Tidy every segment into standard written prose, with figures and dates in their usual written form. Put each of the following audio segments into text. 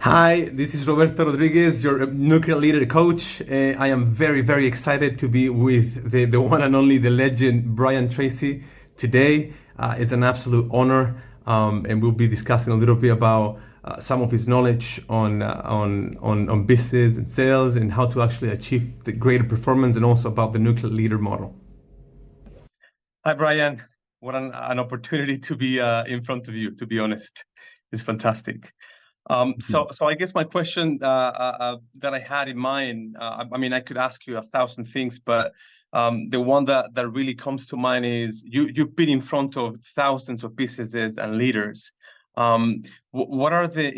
Hi, this is Roberto Rodriguez, your nuclear leader coach. I am very, very excited to be with the one and only, the legend, Brian Tracy today. It's an absolute honor, and we'll be discussing a little bit about some of his knowledge on business and sales and how to actually achieve the greater performance, and also about the nuclear leader model. Hi, Brian. What an opportunity to be in front of you, to be honest. It's fantastic. So I guess my question that I had in mind, I mean, I could ask you 1,000 things, but the one that really comes to mind is you've been in front of thousands of businesses and leaders. What are the,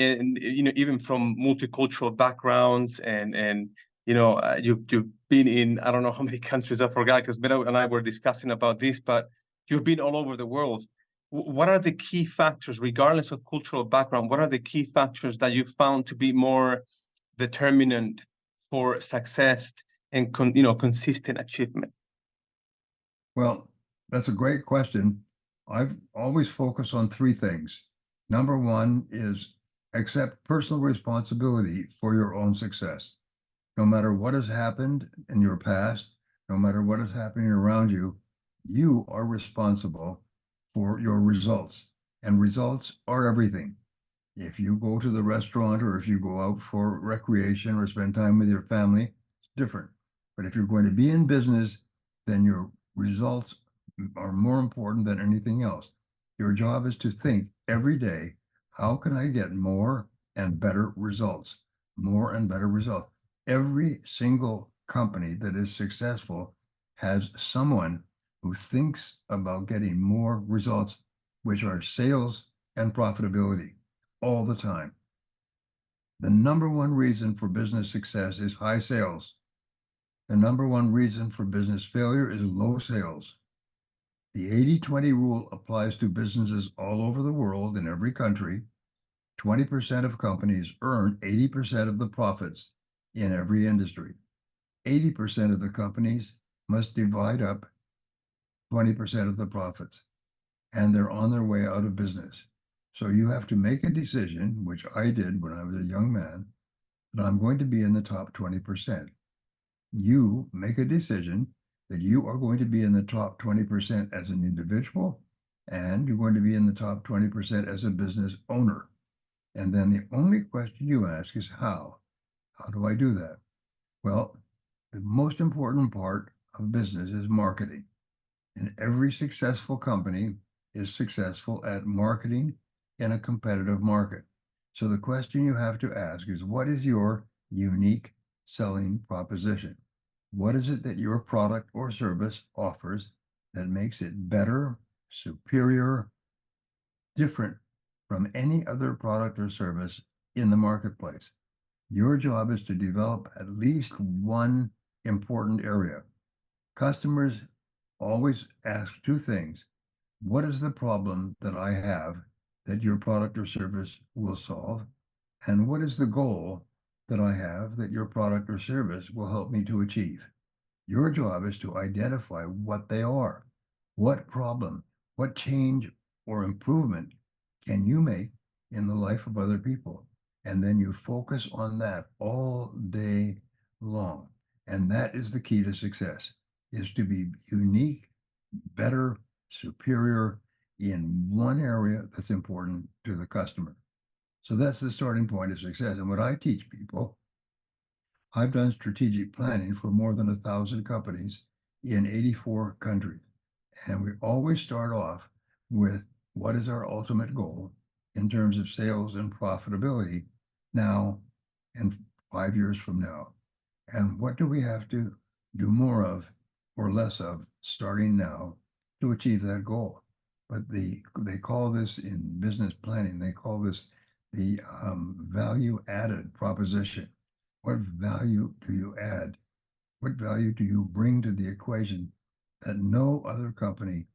even from multicultural backgrounds and you've been in, I don't know how many countries, I forgot, because Mira and I were discussing about this, but you've been all over the world. What are the key factors, regardless of cultural background, what are the key factors that you found to be more determinant for success and consistent achievement? Well, that's a great question. I've always focused on three things. Number one is accept personal responsibility for your own success. No matter what has happened in your past, no matter what is happening around you, you are responsible for your results. And results are everything. If you go to the restaurant or if you go out for recreation or spend time with your family, it's different. But if you're going to be in business, then your results are more important than anything else. Your job is to think every day, how can I get more and better results? More and better results. Every single company that is successful has someone who thinks about getting more results, which are sales and profitability all the time. The number one reason for business success is high sales. The number one reason for business failure is low sales. The 80-20 rule applies to businesses all over the world in every country. 20% of companies earn 80% of the profits in every industry. 80% of the companies must divide up 20% of the profits, and they're on their way out of business. So you have to make a decision, which I did when I was a young man, that I'm going to be in the top 20%. You make a decision that you are going to be in the top 20% as an individual, and you're going to be in the top 20% as a business owner. And then the only question you ask is how? How do I do that? Well, the most important part of business is marketing. And every successful company is successful at marketing in a competitive market. So the question you have to ask is, what is your unique selling proposition? What is it that your product or service offers that makes it better, superior, different from any other product or service in the marketplace? Your job is to develop at least one important area. Customers always ask two things. What is the problem that I have that your product or service will solve? And what is the goal that I have that your product or service will help me to achieve? Your job is to identify what they are. What problem, what change or improvement can you make in the life of other people? And then you focus on that all day long. And that is the key to success, is to be unique, better, superior in one area that's important to the customer. So that's the starting point of success. And what I teach people, I've done strategic planning for more than 1,000 companies in 84 countries. And we always start off with what is our ultimate goal in terms of sales and profitability now and 5 years from now. And what do we have to do more of or less of starting now to achieve that goal? But they call this in business planning, they call this the value added proposition. What value do you add? What value do you bring to the equation that no other company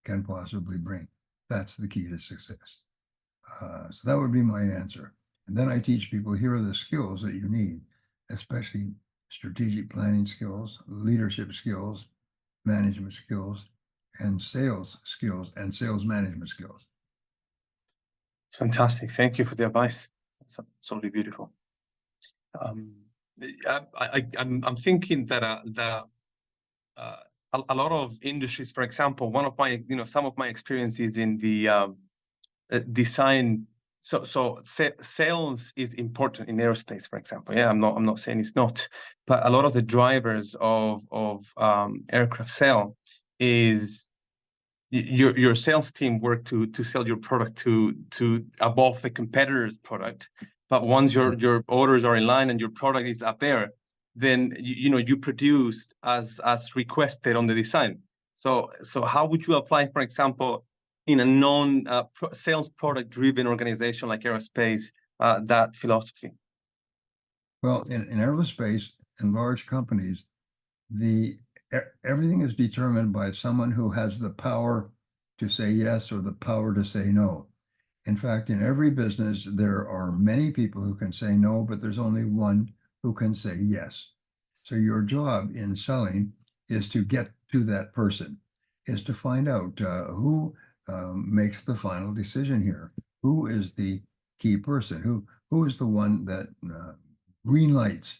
can possibly bring? That's the key to success. So that would be my answer. And then I teach people, here are the skills that you need, especially strategic planning skills, leadership skills, management skills, and sales skills and sales management skills. It's fantastic. Thank you for the advice. It's absolutely beautiful. I'm thinking that uh, a lot of industries, for example, one of my, some of my experiences in the design. So sales is important in aerospace, for example. Yeah, I'm not saying it's not, but a lot of the drivers of aircraft sale is your sales team work to sell your product to above the competitor's product. But once your orders are in line and your product is up there, then you produce as requested on the design. So how would you apply, for example, in a non sales product driven organization like aerospace, that philosophy? Well, in aerospace and large companies, everything is determined by someone who has the power to say yes or the power to say no. In fact, in every business, there are many people who can say no, but there's only one who can say yes. So your job in selling is to get to that person, is to find out who makes the final decision here. Who is the key person? Who is the one that green lights,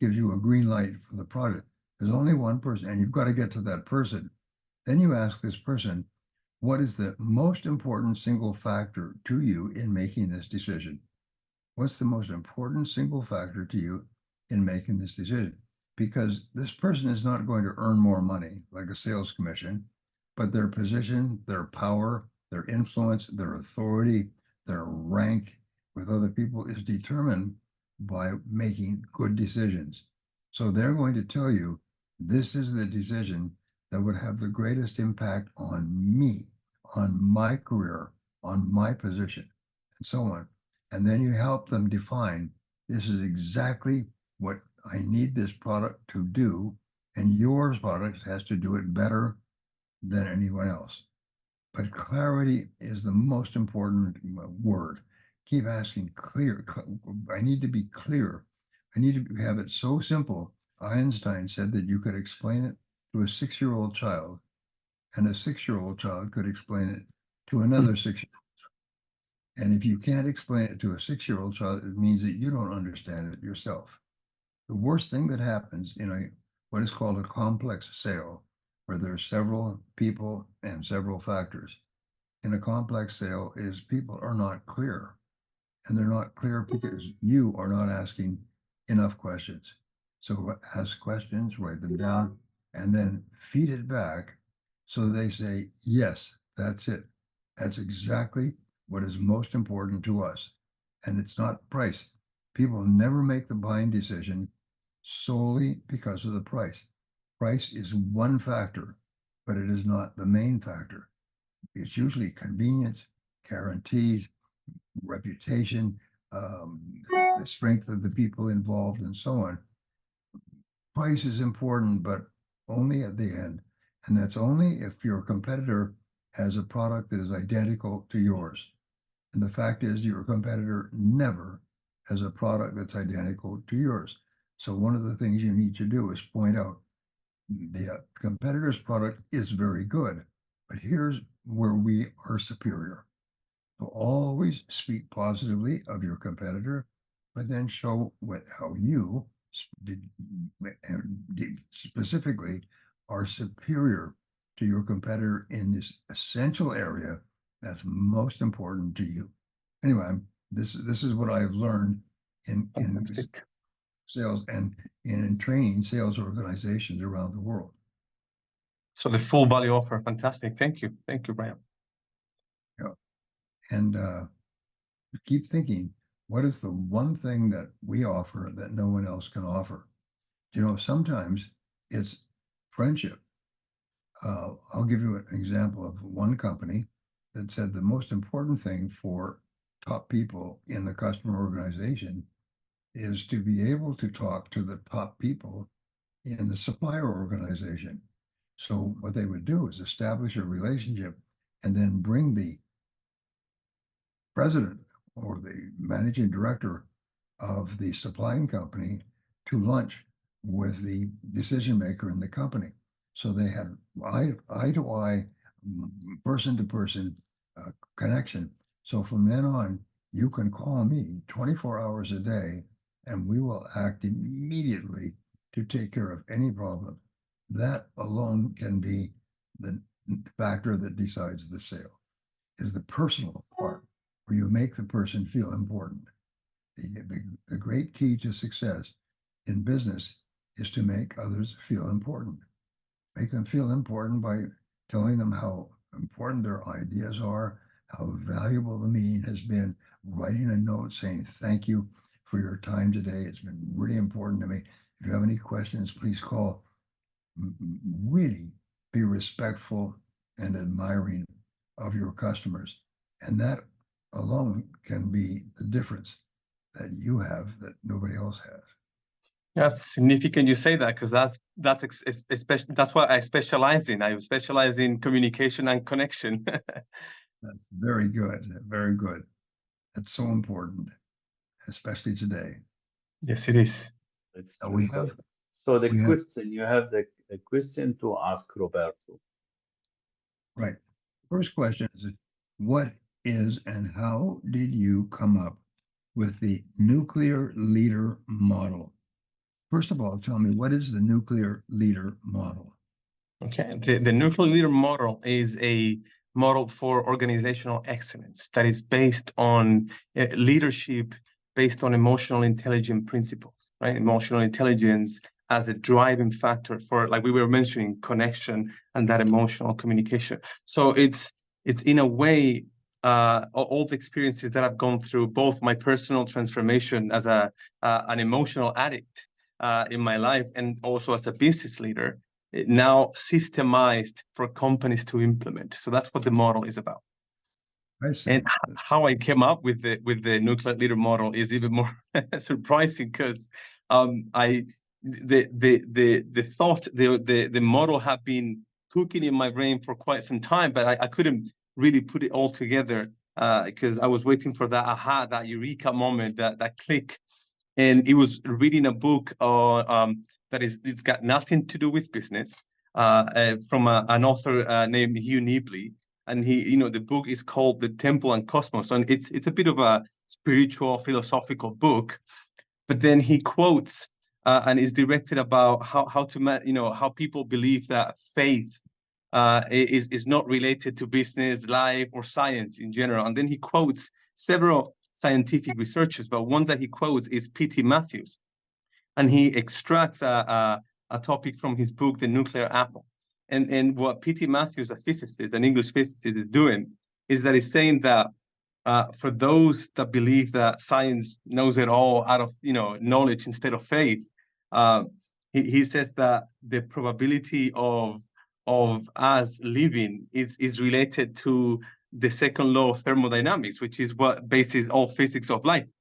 gives you a green light for the product? There's only one person, and you've got to get to that person. Then you ask this person, what is the most important single factor to you in making this decision? What's the most important single factor to you in making this decision? Because this person is not going to earn more money like a sales commission, but their position, their power, their influence, their authority, their rank with other people is determined by making good decisions. So they're going to tell you, this is the decision that would have the greatest impact on me, on my career, on my position, and so on. And then you help them define, this is exactly what I need this product to do, and your product has to do it better than anyone else. But clarity is the most important word. Keep asking clear. I need to be clear. I need to have it so simple. Einstein said that you could explain it to a 6-year-old child, and a 6-year-old child could explain it to another 6-year-old. And if you can't explain it to a 6-year-old child, it means that you don't understand it yourself. The worst thing that happens in what is called a complex sale, where there are several people and several factors, in a complex sale is people are not clear. And they're not clear because you are not asking enough questions. So ask questions, write them down, and then feed it back so they say, yes, that's it. That's exactly what is most important to us. And it's not price. People never make the buying decision solely because of the price. Price is one factor, but it is not the main factor. It's usually convenience, guarantees, reputation, the strength of the people involved, and so on. Price is important, but only at the end. And that's only if your competitor has a product that is identical to yours. And the fact is, your competitor never has a product that's identical to yours. So one of the things you need to do is point out the competitor's product is very good, but here's where we are superior. So always speak positively of your competitor, but then show how you specifically are superior to your competitor in this essential area that's most important to you. Anyway, this is what I've learned in sales and in training sales organizations around the world. So the full value offer, fantastic. Thank you, Brian. Yeah, and keep thinking, what is the one thing that we offer that no one else can offer? Sometimes it's friendship. I'll give you an example of one company that said the most important thing for top people in the customer organization is to be able to talk to the top people in the supplier organization. So what they would do is establish a relationship and then bring the president or the managing director of the supplying company to lunch with the decision maker in the company. So they had eye to eye, person to person connection. So from then on, you can call me 24 hours a day and we will act immediately to take care of any problem. That alone can be the factor that decides the sale, is the personal part where you make the person feel important. The great key to success in business is to make others feel important. Make them feel important by telling them how important their ideas are, how valuable the meeting has been, writing a note saying, thank you for your time today. It's been really important to me. If you have any questions, please call. Really be respectful and admiring of your customers. And that alone can be the difference that you have that nobody else has. That's significant you say that, because especially that's what I specialize in. I specialize in communication and connection. That's very good. Very good. That's so important, especially today. Yes, it is. It's Now true. we So, have so the we have question, you have the question to ask Roberto. right. First question is, what is and how did you come up with the nuclear leader model? First of all, tell me, what is the nuclear leader model? Okay, the nuclear leader model is a model for organizational excellence that is based on leadership based on emotional intelligence principles, right? Emotional intelligence as a driving factor for, like we were mentioning, connection and that emotional communication. So it's in a way all the experiences that I've gone through, both my personal transformation as an emotional addict in my life and also as a business leader, now systemized for companies to implement. So that's what the model is about. I see. And how I came up with the nuclear leader model is even more surprising, because the thought, the model had been cooking in my brain for quite some time, but I couldn't really put it all together because I was waiting for that aha, that eureka moment, that click. And it was reading a book it's got nothing to do with business from an author named Hugh Nibley. And the book is called The Temple and Cosmos. And it's a bit of a spiritual, philosophical book. But then he quotes and is directed about how people believe that faith is not related to business, life, or science in general. And then he quotes several scientific researchers, but one that he quotes is P.T. Matthews. And he extracts a topic from his book, The Nuclear Apple. And what P.T. Matthews, a physicist, an English physicist, is doing is that he's saying that for those that believe that science knows it all out of knowledge instead of faith, he says that the probability of us living is related to the second law of thermodynamics, which is what bases all physics of life.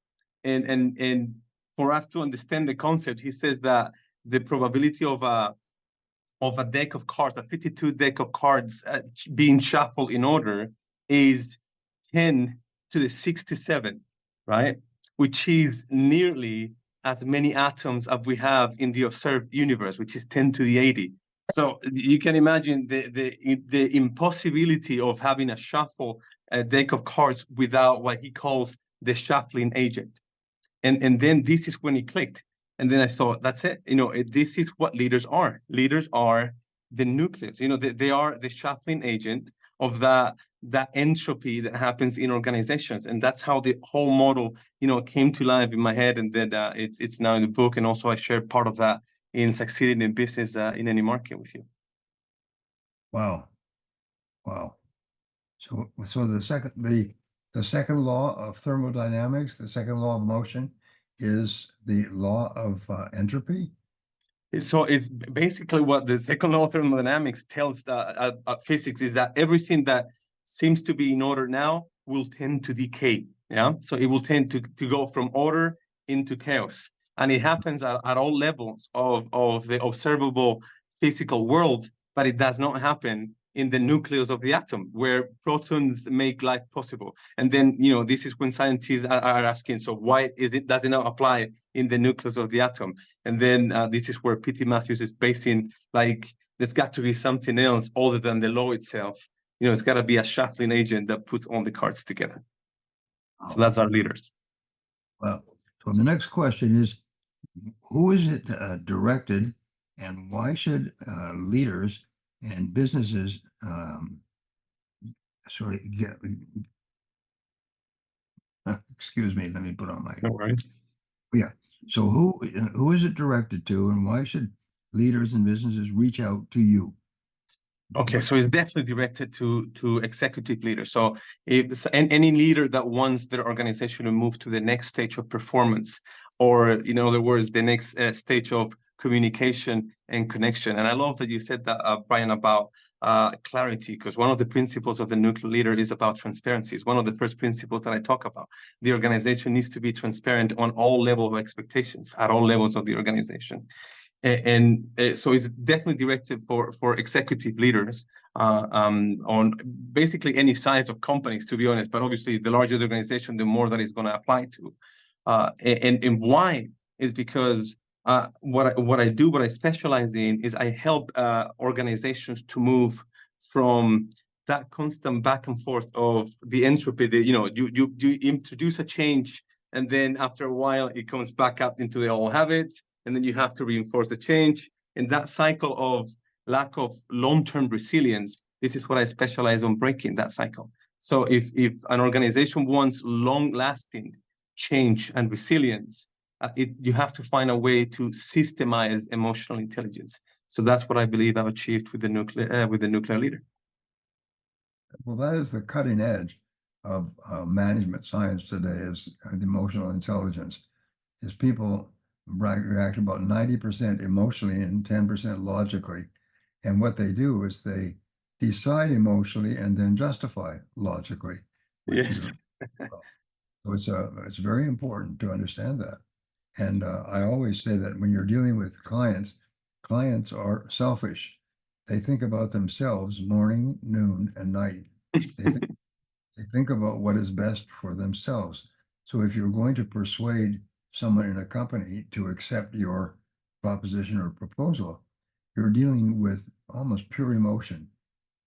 And for us to understand the concept, he says that the probability of a deck of cards, a 52 deck of cards being shuffled in order, is 10 to the 67, right? Which is nearly as many atoms as we have in the observed universe, which is 10 to the 80. So you can imagine the impossibility of having a shuffle deck of cards without what he calls the shuffling agent. And then this is when it clicked. And then I thought, that's it. This is what leaders are. Leaders are the nucleus. They are the shuffling agent of that entropy that happens in organizations. And that's how the whole model, came to life in my head. And then it's now in the book. And also I share part of that in Succeeding in Business in Any Market with you. Wow. So the second law of thermodynamics, the second law of motion, is the law of entropy. So it's basically what the second law of thermodynamics tells physics, is that everything that seems to be in order now will tend to decay. Yeah, so it will tend to go from order into chaos, and it happens at all levels of the observable physical world, but it does not happen in the nucleus of the atom, where protons make life possible. And then this is when scientists are asking, so why does it not apply in the nucleus of the atom? And then this is where P.T. Matthews is basing, like, there's got to be something else other than the law itself. It's got to be a shuffling agent that puts all the cards together. So that's our leaders. Well, so the next question is, who is it directed, and why should leaders and businesses get, excuse me, let me put on my, No worries. yeah. So who is it directed to, and why should leaders and businesses reach out to you? Okay, so it's definitely directed to executive leaders. So if any leader that wants their organization to move to the next stage of performance, or in other words, the next stage of communication and connection. And I love that you said that, Brian, about clarity, because one of the principles of the nuclear leader is about transparency. It's one of the first principles that I talk about. The organization needs to be transparent on all levels of expectations, at all levels of the organization. And so it's definitely directed for executive leaders on basically any size of companies, to be honest. But obviously, the larger the organization, the more that is going to apply to. And why is because what I specialize in is I help organizations to move from that constant back and forth of the entropy. You introduce a change, and then after a while, it comes back up into the old habits. And then you have to reinforce the change. In that cycle of lack of long-term resilience, this is what I specialize on, breaking that cycle. So if an organization wants long-lasting change and resilience, you have to find a way to systemize emotional intelligence. So that's what I believe I've achieved with the nuclear leader. Well, that is the cutting edge of management science today, is the emotional intelligence. Is people react about 90% emotionally and 10% logically. And what they do is they decide emotionally and then justify logically. Yes. So it's very important to understand that. And I always say that when you're dealing with clients are selfish. They think about themselves morning, noon, and night. They think about what is best for themselves. So if you're going to persuade someone in a company to accept your proposition or proposal, you're dealing with almost pure emotion.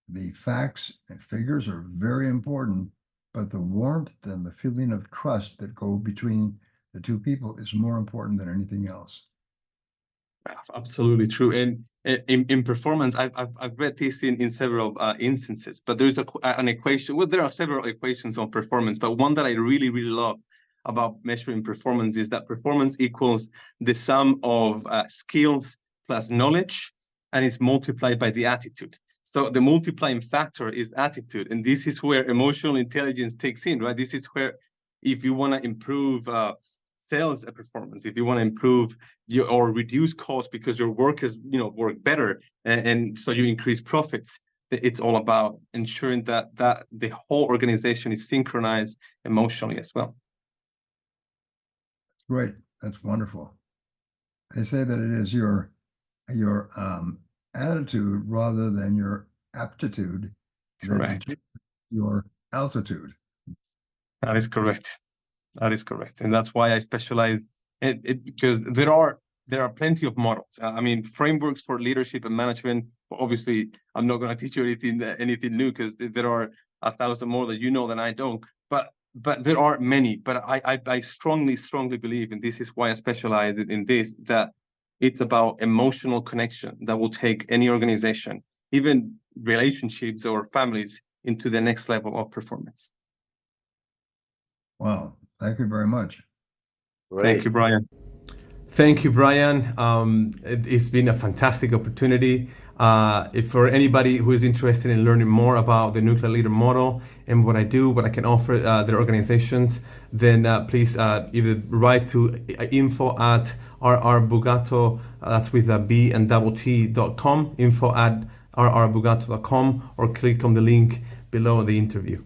The facts and figures are very important, but the warmth and the feeling of trust that go between the two people is more important than anything else. Absolutely true. And in performance, I've read this in several instances, but there's an equation. Well, there are several equations on performance, but one that I really, really love about measuring performance is that performance equals the sum of skills plus knowledge, and is multiplied by the attitude. So the multiplying factor is attitude, and this is where emotional intelligence takes in, right? This is where, if you want to improve sales performance, if you want to improve or reduce costs because your workers work better, and so you increase profits, it's all about ensuring that the whole organization is synchronized emotionally as well. That's great. That's wonderful. They say that it is your attitude rather than your aptitude Correct. that your altitude. That is correct. That is correct, and that's why I specialize it because there are plenty of models. I mean, frameworks for leadership and management. Obviously, I'm not going to teach you anything new, because there are 1,000 more that you know than I don't. But there are many. But I strongly believe, and this is why I specialize in this, that it's about emotional connection that will take any organization, even relationships or families, into the next level of performance. Wow. Thank you very much. Great. Thank you, Brian. Thank you, Brian. It's been a fantastic opportunity. If for anybody who is interested in learning more about the nuclear leader model and what I do, what I can offer their organizations, then please either write to info@rrbugato, that's with a B and double T.com, info@rrbugato.com, or click on the link below the interview.